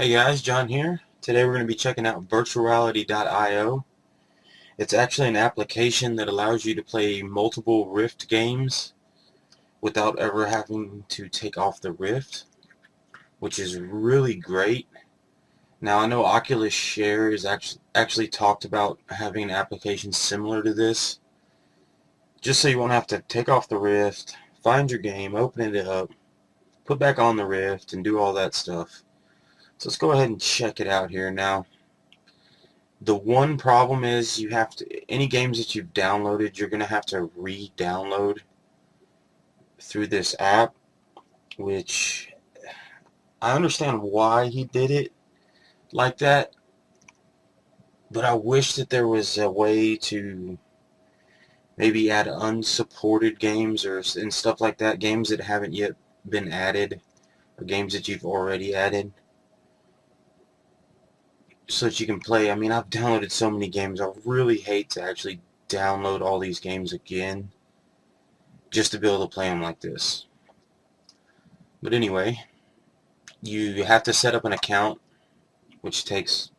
Hey guys, John here. Today we're going to be checking out virtuality.io. It's actually an application that allows you to play multiple Rift games without ever having to take off the Rift, which is really great. Now I know Oculus Share is actually talked about having an application similar to this, just so you won't have to take off the Rift, find your game, open it up, put back on the Rift, and do all that stuff. So let's go ahead and check it out here now. The one problem is you have to, any games that you've downloaded, you're going to have to re-download through this app, which I understand why he did it like that, but I wish that there was a way to maybe add unsupported games and stuff like that, games that haven't yet been added, or games that you've already added, so that you can play. I mean, I've downloaded so many games. I really hate to actually download all these games again just to be able to play them like this. But anyway, you have to set up an account, which takes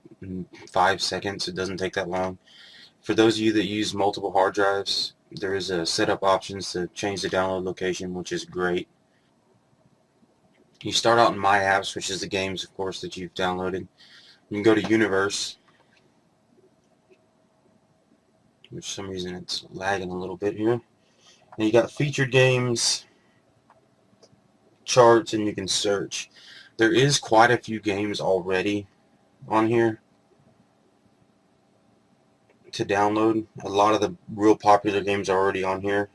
5 seconds. It doesn't take that long. For those of you that use multiple hard drives, there is a setup options to change the download location, which is great. You start out in My Apps, which is the games, of course, that you've downloaded. You can go to Universe, which for some reason it's lagging a little bit here. And you got featured games, charts, and you can search. There is quite a few games already on here to download. A lot of the real popular games are already on here.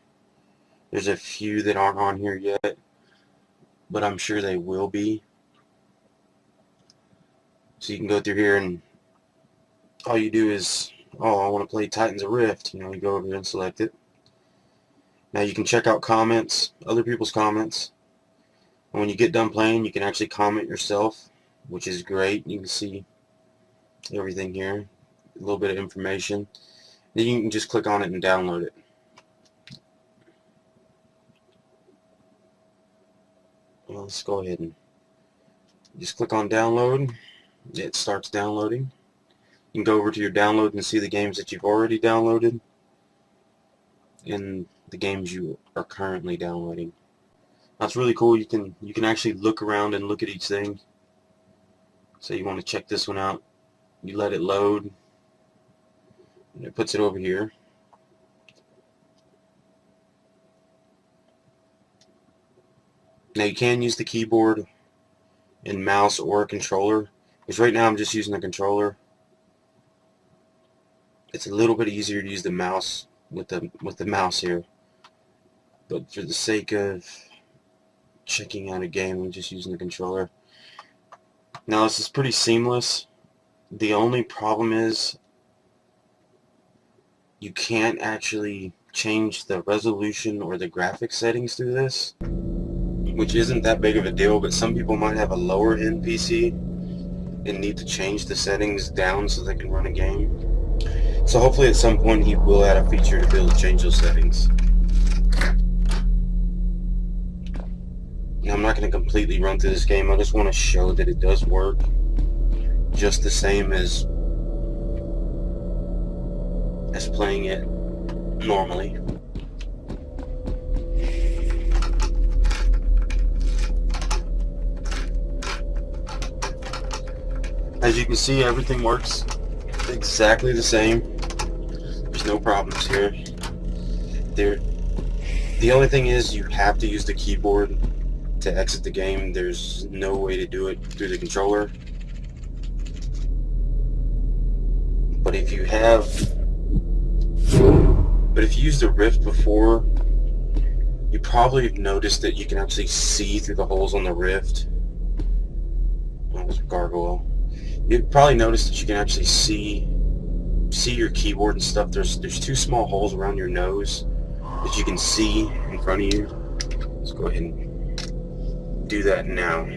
There's a few that aren't on here yet, but I'm sure they will be. So you can go through here and all you do is, oh, I want to play Titans of Rift. You go over here and select it. Now you can check out comments, other people's comments. And when you get done playing, you can actually comment yourself, which is great. You can see everything here, a little bit of information. Then you can just click on it and download it. Well, let's go ahead and just click on download. It starts downloading. You can go over to your download and see the games that you've already downloaded and the games you are currently downloading. That's really cool. You can actually look around and look at each thing. So you want to check this one out. You let it load, and it puts it over here. Now you can use the keyboard and mouse or a controller, which right now I'm just using the controller. It's a little bit easier to use the mouse with the mouse here, but for the sake of checking out a game, I'm just using the controller. Now this is pretty seamless. The only problem is you can't actually change the resolution or the graphics settings through this, which isn't that big of a deal, but some people might have a lower end PC and need to change the settings down so they can run a game. So hopefully at some point he will add a feature to be able to change those settings. Now I'm not going to completely run through this game. I just want to show that it does work just the same as playing it normally. As you can see, everything works exactly the same. There's no problems here. The only thing is you have to use the keyboard to exit the game. There's no way to do it through the controller. But if you used the Rift before, you probably have noticed that you can actually see through the holes on the Rift. Oh, there's a gargoyle. You've probably noticed that you can actually see your keyboard and stuff. There's two small holes around your nose that you can see in front of you. Let's go ahead and do that now.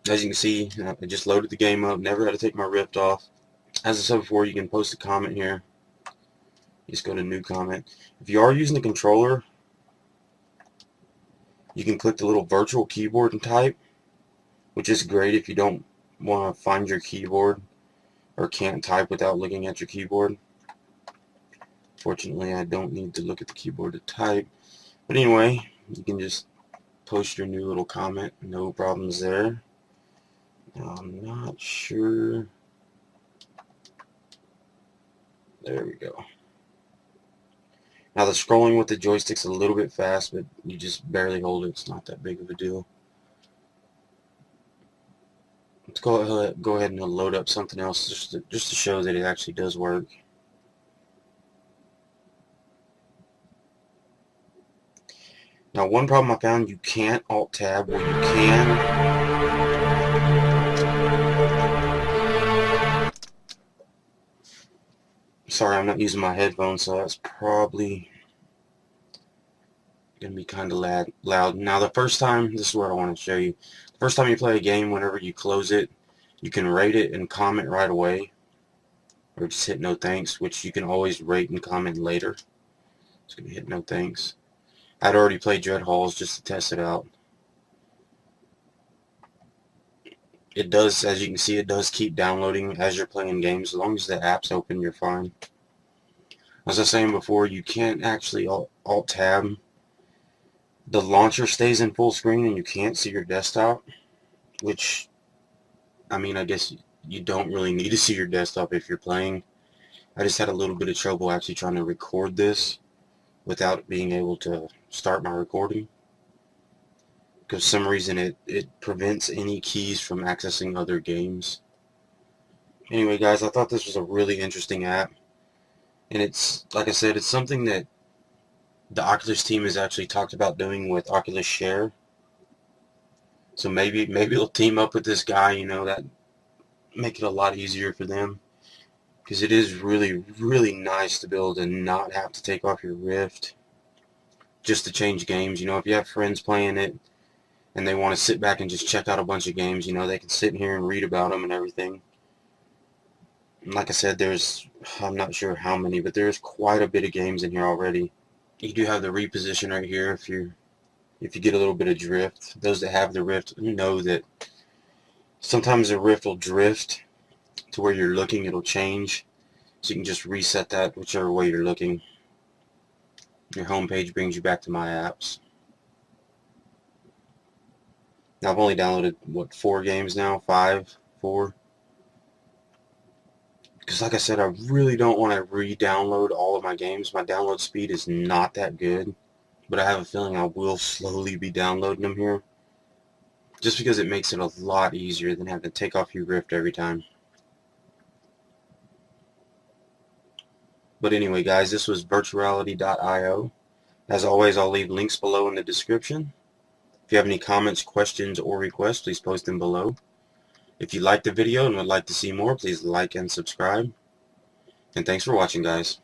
As you can see, I just loaded the game up, never had to take my Rift off. As I said before, you can post a comment here. Just go to new comment. If you are using the controller, you can click the little virtual keyboard and type, which is great if you don't want to find your keyboard or can't type without looking at your keyboard. Fortunately, I don't need to look at the keyboard to type. But anyway, you can just post your new little comment. No problems there. Now, I'm not sure. There we go. Now the scrolling with the joystick's a little bit fast, but you just barely hold it. It's not that big of a deal. Let's go ahead and load up something else just to show that it actually does work. Now one problem I found, you can't Alt-Tab where you can. Sorry, I'm not using my headphones, so that's probably going to be kind of loud. Now the first time, this is what I want to show you. The first time you play a game, whenever you close it, you can rate it and comment right away. Or just hit no thanks, which you can always rate and comment later. It's going to hit no thanks. I'd already played Dread Halls just to test it out. It does, as you can see, it does keep downloading as you're playing games. As long as the app's open, you're fine. As I was saying before, you can't actually Alt-Tab. The launcher stays in full screen and you can't see your desktop, which, I mean, I guess you don't really need to see your desktop if you're playing. I just had a little bit of trouble actually trying to record this without being able to start my recording. Because for some reason it prevents any keys from accessing other games. Anyway guys, I thought this was a really interesting app. And it's, like I said, it's something that the Oculus team has actually talked about doing with Oculus Share. So maybe they'll team up with this guy, you know, that make it a lot easier for them. Because it is really, really nice to be able to not have to take off your Rift just to change games. You know, if you have friends playing it and they want to sit back and just check out a bunch of games, you know, they can sit in here and read about them and everything. And like I said, I'm not sure how many, but there's quite a bit of games in here already. You do have the reposition right here if you get a little bit of drift. Those that have the Rift know that sometimes the Rift will drift to where you're looking, it'll change. So you can just reset that whichever way you're looking. Your home page brings you back to My Apps. Now I've only downloaded, what, 4 games now? 4? Because like I said, I really don't want to re-download all of my games. My download speed is not that good. But I have a feeling I will slowly be downloading them here. Just because it makes it a lot easier than having to take off your Rift every time. But anyway guys, this was virtuality.io. As always, I'll leave links below in the description. If you have any comments, questions, or requests, please post them below. If you liked the video and would like to see more, please like and subscribe. And thanks for watching, guys.